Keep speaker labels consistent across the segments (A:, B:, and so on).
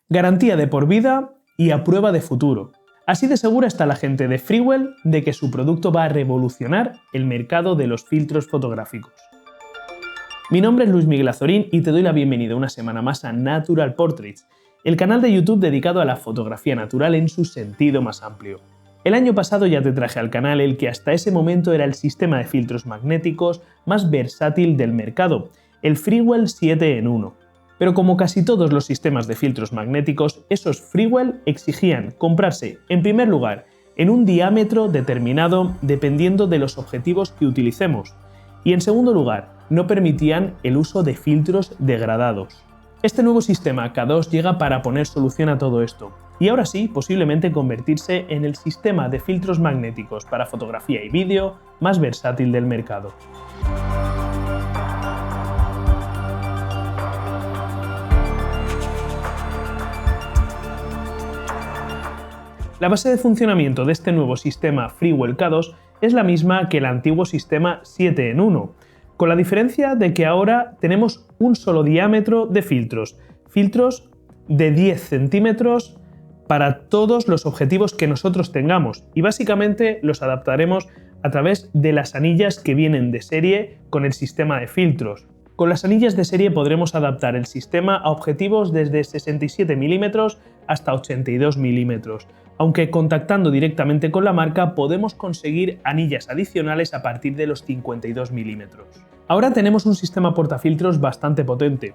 A: Garantía de por vida y a prueba de futuro. Así de segura está la gente de Freewell de que su producto va a revolucionar el mercado de los filtros fotográficos. Mi nombre es Luis Miguel Azorín y te doy la bienvenida una semana más a Natural Portraits, el canal de YouTube dedicado a la fotografía natural en su sentido más amplio. El año pasado ya te traje al canal el que hasta ese momento era el sistema de filtros magnéticos más versátil del mercado, el Freewell 7 en 1. Pero como casi todos los sistemas de filtros magnéticos, esos Freewell exigían comprarse, en primer lugar, en un diámetro determinado dependiendo de los objetivos que utilicemos, y en segundo lugar, no permitían el uso de filtros degradados. Este nuevo sistema K2 llega para poner solución a todo esto, y ahora sí, posiblemente convertirse en el sistema de filtros magnéticos para fotografía y vídeo más versátil del mercado. La base de funcionamiento de este nuevo sistema Freewell K2 es la misma que el antiguo sistema 7 en 1, con la diferencia de que ahora tenemos un solo diámetro de filtros de 10 centímetros para todos los objetivos que nosotros tengamos y básicamente los adaptaremos a través de las anillas que vienen de serie con el sistema de filtros. Con las anillas de serie podremos adaptar el sistema a objetivos desde 67 mm hasta 82 mm, aunque contactando directamente con la marca podemos conseguir anillas adicionales a partir de los 52 mm. Ahora tenemos un sistema portafiltros bastante potente.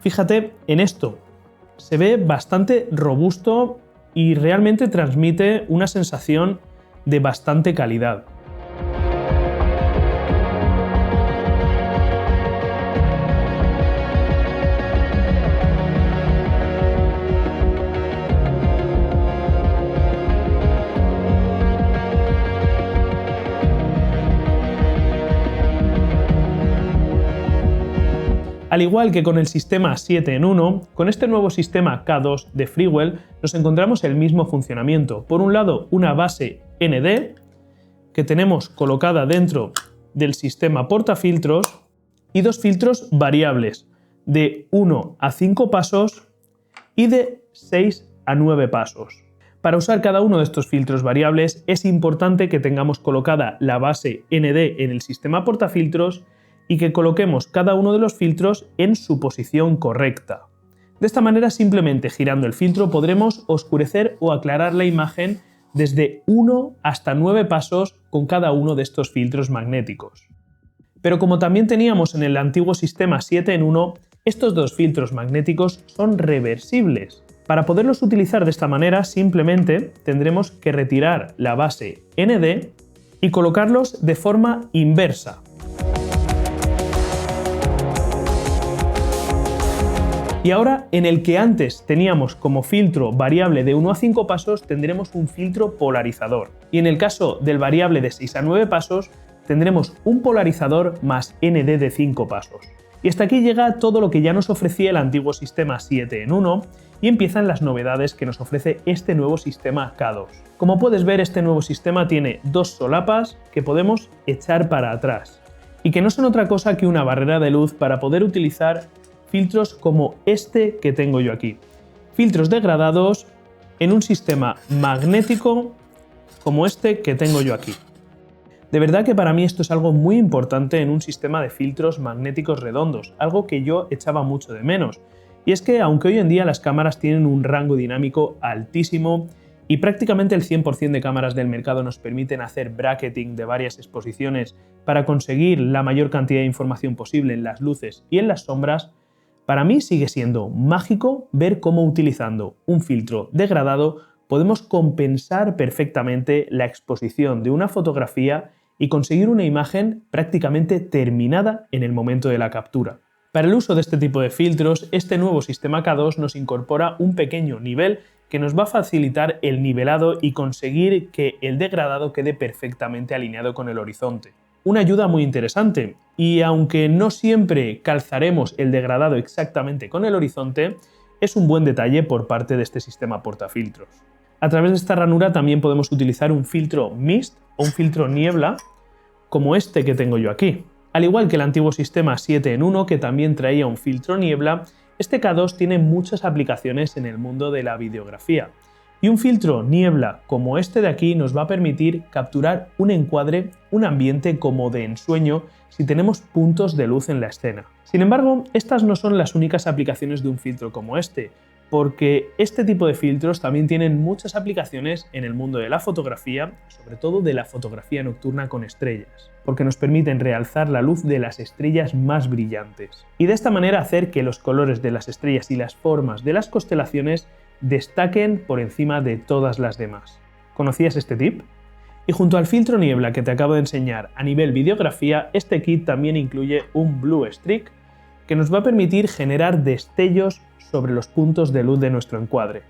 A: Fíjate en esto, se ve bastante robusto y realmente transmite una sensación de bastante calidad. Al igual que con el sistema 7 en 1, con este nuevo sistema K2 de Freewell nos encontramos el mismo funcionamiento. Por un lado, una base ND que tenemos colocada dentro del sistema portafiltros y dos filtros variables de 1 a 5 pasos y de 6 a 9 pasos. Para usar cada uno de estos filtros variables es importante que tengamos colocada la base ND en el sistema portafiltros y que coloquemos cada uno de los filtros en su posición correcta. De esta manera, simplemente girando el filtro podremos oscurecer o aclarar la imagen desde 1 hasta 9 pasos con cada uno de estos filtros magnéticos. Pero como también teníamos en el antiguo sistema 7 en 1, estos dos filtros magnéticos son reversibles. Para poderlos utilizar de esta manera, simplemente tendremos que retirar la base ND y colocarlos de forma inversa. Y ahora, en el que antes teníamos como filtro variable de 1 a 5 pasos, tendremos un filtro polarizador. Y en el caso del variable de 6 a 9 pasos, tendremos un polarizador más ND de 5 pasos. Y hasta aquí llega todo lo que ya nos ofrecía el antiguo sistema 7 en 1 y empiezan las novedades que nos ofrece este nuevo sistema K2. Como puedes ver, este nuevo sistema tiene dos solapas que podemos echar para atrás y que no son otra cosa que una barrera de luz para poder utilizar filtros como este que tengo yo aquí. Filtros degradados en un sistema magnético como este que tengo yo aquí. De verdad que para mí esto es algo muy importante en un sistema de filtros magnéticos redondos, algo que yo echaba mucho de menos. Y es que aunque hoy en día las cámaras tienen un rango dinámico altísimo y prácticamente el 100% de cámaras del mercado nos permiten hacer bracketing de varias exposiciones para conseguir la mayor cantidad de información posible en las luces y en las sombras, para mí sigue siendo mágico ver cómo utilizando un filtro degradado podemos compensar perfectamente la exposición de una fotografía y conseguir una imagen prácticamente terminada en el momento de la captura. Para el uso de este tipo de filtros, este nuevo sistema K2 nos incorpora un pequeño nivel que nos va a facilitar el nivelado y conseguir que el degradado quede perfectamente alineado con el horizonte. Una ayuda muy interesante, y aunque no siempre calzaremos el degradado exactamente con el horizonte, es un buen detalle por parte de este sistema portafiltros. A través de esta ranura también podemos utilizar un filtro mist o un filtro niebla como este que tengo yo aquí. Al igual que el antiguo sistema 7 en 1 que también traía un filtro niebla, Este K2 tiene muchas aplicaciones en el mundo de la videografía y un filtro niebla como este de aquí nos va a permitir capturar un encuadre, un ambiente como de ensueño si tenemos puntos de luz en la escena. Sin embargo, estas no son las únicas aplicaciones de un filtro como este, porque este tipo de filtros también tienen muchas aplicaciones en el mundo de la fotografía, sobre todo de la fotografía nocturna con estrellas, porque nos permiten realzar la luz de las estrellas más brillantes y de esta manera hacer que los colores de las estrellas y las formas de las constelaciones destaquen por encima de todas las demás. ¿Conocías este tip? Y junto al filtro niebla que te acabo de enseñar a nivel videografía, este kit también incluye un Blue Streak que nos va a permitir generar destellos sobre los puntos de luz de nuestro encuadre.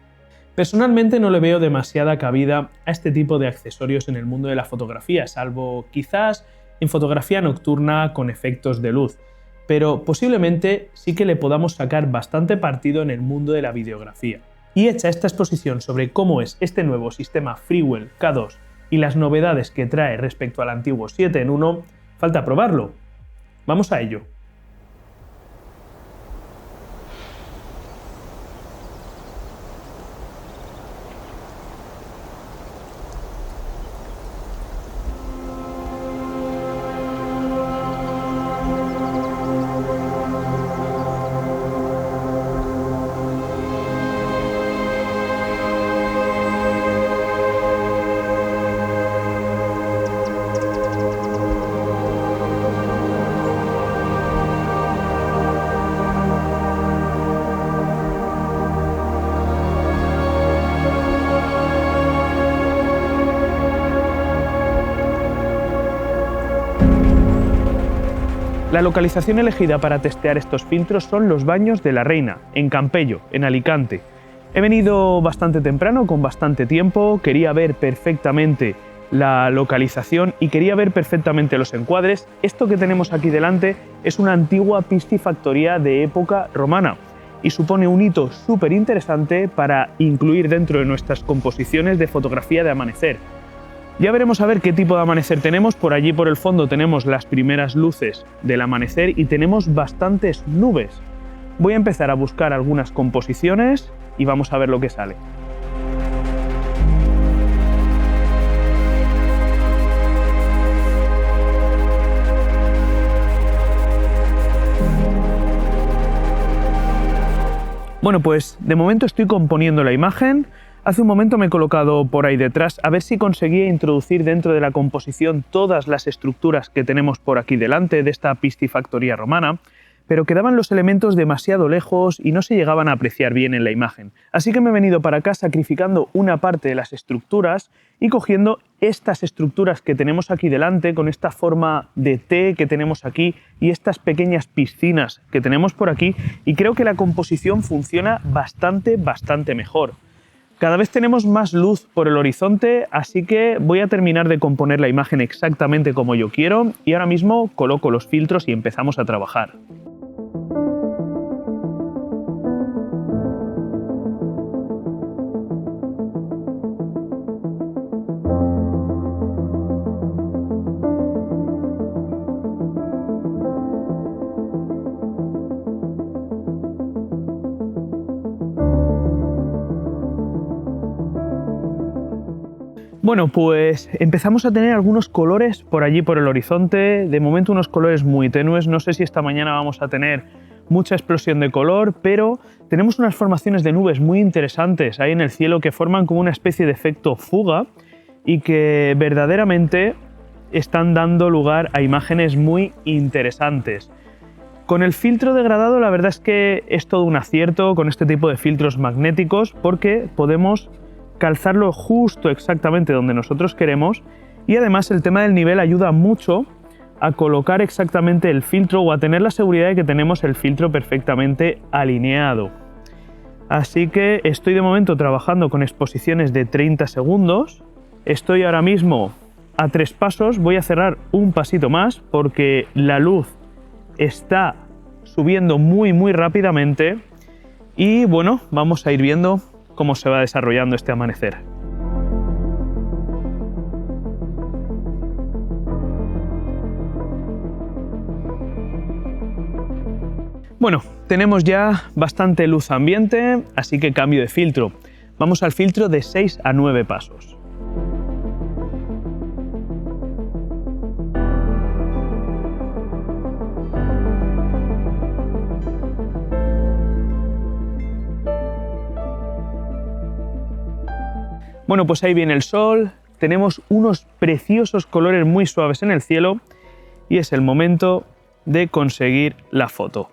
A: Personalmente no le veo demasiada cabida a este tipo de accesorios en el mundo de la fotografía, salvo quizás en fotografía nocturna con efectos de luz, pero posiblemente sí que le podamos sacar bastante partido en el mundo de la videografía. Y hecha esta exposición sobre cómo es este nuevo sistema Freewell K2 y las novedades que trae respecto al antiguo 7 en 1, falta probarlo. Vamos a ello. La localización elegida para testear estos filtros son los Baños de la Reina, en Campello, en Alicante. He venido bastante temprano, con bastante tiempo, quería ver perfectamente la localización y quería ver perfectamente los encuadres. Esto que tenemos aquí delante es una antigua piscifactoría de época romana y supone un hito súper interesante para incluir dentro de nuestras composiciones de fotografía de amanecer. Ya veremos a ver qué tipo de amanecer tenemos. Por allí por el fondo tenemos las primeras luces del amanecer y tenemos bastantes nubes. Voy a empezar a buscar algunas composiciones y vamos a ver lo que sale. Bueno, pues de momento estoy componiendo la imagen. Hace un momento me he colocado por ahí detrás a ver si conseguía introducir dentro de la composición todas las estructuras que tenemos por aquí delante de esta piscifactoría romana, pero quedaban los elementos demasiado lejos y no se llegaban a apreciar bien en la imagen. Así que me he venido para acá sacrificando una parte de las estructuras y cogiendo estas estructuras que tenemos aquí delante con esta forma de T que tenemos aquí y estas pequeñas piscinas que tenemos por aquí, y creo que la composición funciona bastante mejor. Cada vez tenemos más luz por el horizonte, así que voy a terminar de componer la imagen exactamente como yo quiero y ahora mismo coloco los filtros y empezamos a trabajar. Bueno, pues empezamos a tener algunos colores por allí por el horizonte, de momento unos colores muy tenues, no sé si esta mañana vamos a tener mucha explosión de color, pero tenemos unas formaciones de nubes muy interesantes ahí en el cielo que forman como una especie de efecto fuga y que verdaderamente están dando lugar a imágenes muy interesantes. Con el filtro degradado la verdad es que es todo un acierto con este tipo de filtros magnéticos porque podemos calzarlo justo exactamente donde nosotros queremos y además el tema del nivel ayuda mucho a colocar exactamente el filtro o a tener la seguridad de que tenemos el filtro perfectamente alineado. Así que estoy de momento trabajando con exposiciones de 30 segundos, estoy ahora mismo a 3 pasos, voy a cerrar un pasito más porque la luz está subiendo muy rápidamente y bueno, vamos a ir viendo cómo se va desarrollando este amanecer. Bueno, tenemos ya bastante luz ambiente, así que cambio de filtro. Vamos al filtro de 6 a 9 pasos. Bueno, pues ahí viene el sol, tenemos unos preciosos colores muy suaves en el cielo y es el momento de conseguir la foto.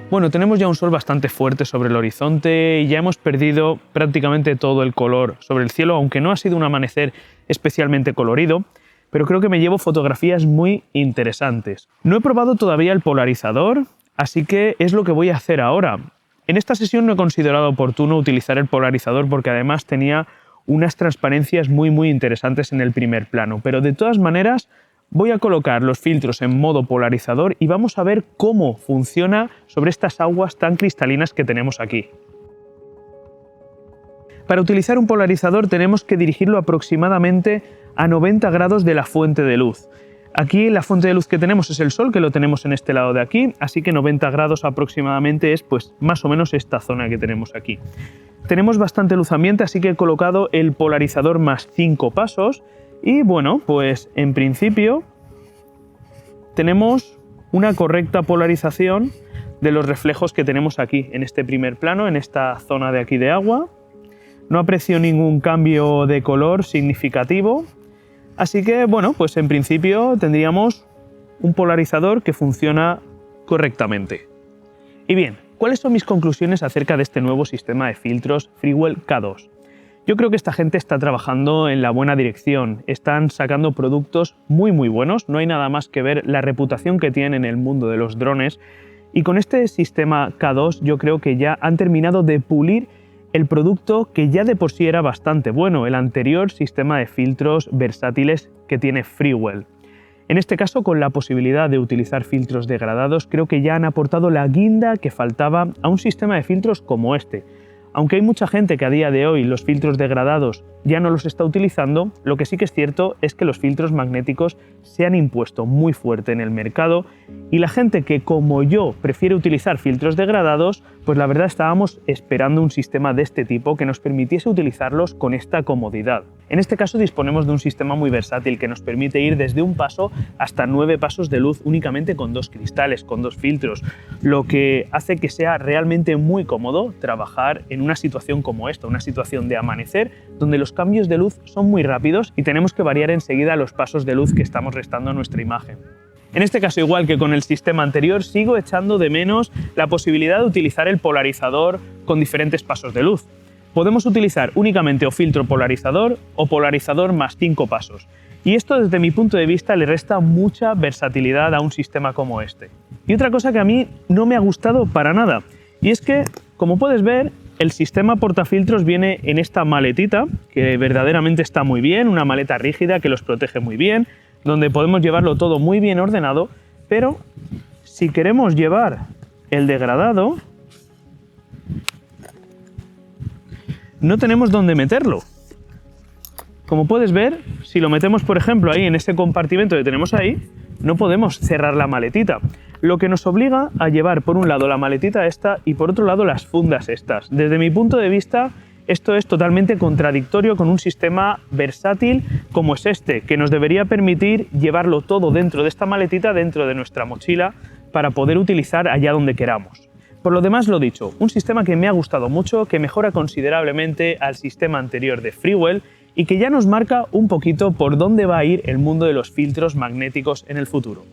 A: Bueno, tenemos ya un sol bastante fuerte sobre el horizonte y ya hemos perdido prácticamente todo el color sobre el cielo, aunque no ha sido un amanecer especialmente colorido, pero creo que me llevo fotografías muy interesantes. No he probado todavía el polarizador, así que es lo que voy a hacer ahora. En esta sesión no he considerado oportuno utilizar el polarizador porque además tenía unas transparencias muy interesantes en el primer plano, pero de todas maneras voy a colocar los filtros en modo polarizador y vamos a ver cómo funciona sobre estas aguas tan cristalinas que tenemos aquí. Para utilizar un polarizador tenemos que dirigirlo aproximadamente a 90 grados de la fuente de luz. Aquí la fuente de luz que tenemos es el sol, que lo tenemos en este lado de aquí, así que 90 grados aproximadamente es pues más o menos esta zona que tenemos aquí. Tenemos bastante luz ambiente, así que he colocado el polarizador más 5 pasos. Y bueno, pues en principio tenemos una correcta polarización de los reflejos que tenemos aquí, en este primer plano, en esta zona de aquí de agua. No aprecio ningún cambio de color significativo, así que bueno, pues en principio tendríamos un polarizador que funciona correctamente. Y bien, ¿cuáles son mis conclusiones acerca de este nuevo sistema de filtros Freewell K2? Yo creo que esta gente está trabajando en la buena dirección, están sacando productos muy buenos, no hay nada más que ver la reputación que tienen en el mundo de los drones y con este sistema K2 yo creo que ya han terminado de pulir el producto que ya de por sí era bastante bueno, el anterior sistema de filtros versátiles que tiene Freewell. En este caso, con la posibilidad de utilizar filtros degradados, creo que ya han aportado la guinda que faltaba a un sistema de filtros como este. Aunque hay mucha gente que a día de hoy los filtros degradados ya no los está utilizando, lo que sí que es cierto es que los filtros magnéticos se han impuesto muy fuerte en el mercado y la gente que, como yo, prefiere utilizar filtros degradados, pues la verdad estábamos esperando un sistema de este tipo que nos permitiese utilizarlos con esta comodidad. En este caso disponemos de un sistema muy versátil que nos permite ir desde un paso hasta 9 pasos de luz únicamente con 2 cristales, con 2 filtros, lo que hace que sea realmente muy cómodo trabajar en una situación como esta, una situación de amanecer, donde los cambios de luz son muy rápidos y tenemos que variar enseguida los pasos de luz que estamos restando a nuestra imagen. En este caso, igual que con el sistema anterior, sigo echando de menos la posibilidad de utilizar el polarizador con diferentes pasos de luz. Podemos utilizar únicamente o filtro polarizador o polarizador más 5 pasos. Y esto, desde mi punto de vista, le resta mucha versatilidad a un sistema como este. Y otra cosa que a mí no me ha gustado para nada, y es que, como puedes ver, el sistema portafiltros viene en esta maletita, que verdaderamente está muy bien, una maleta rígida que los protege muy bien, donde podemos llevarlo todo muy bien ordenado, pero si queremos llevar el degradado, no tenemos dónde meterlo. Como puedes ver, si lo metemos, por ejemplo, ahí en ese compartimento que tenemos ahí, no podemos cerrar la maletita, lo que nos obliga a llevar por un lado la maletita esta y por otro lado las fundas estas. Desde mi punto de vista, esto es totalmente contradictorio con un sistema versátil como es este, que nos debería permitir llevarlo todo dentro de esta maletita, dentro de nuestra mochila, para poder utilizar allá donde queramos. Por lo demás, lo dicho, un sistema que me ha gustado mucho, que mejora considerablemente al sistema anterior de Freewell y que ya nos marca un poquito por dónde va a ir el mundo de los filtros magnéticos en el futuro.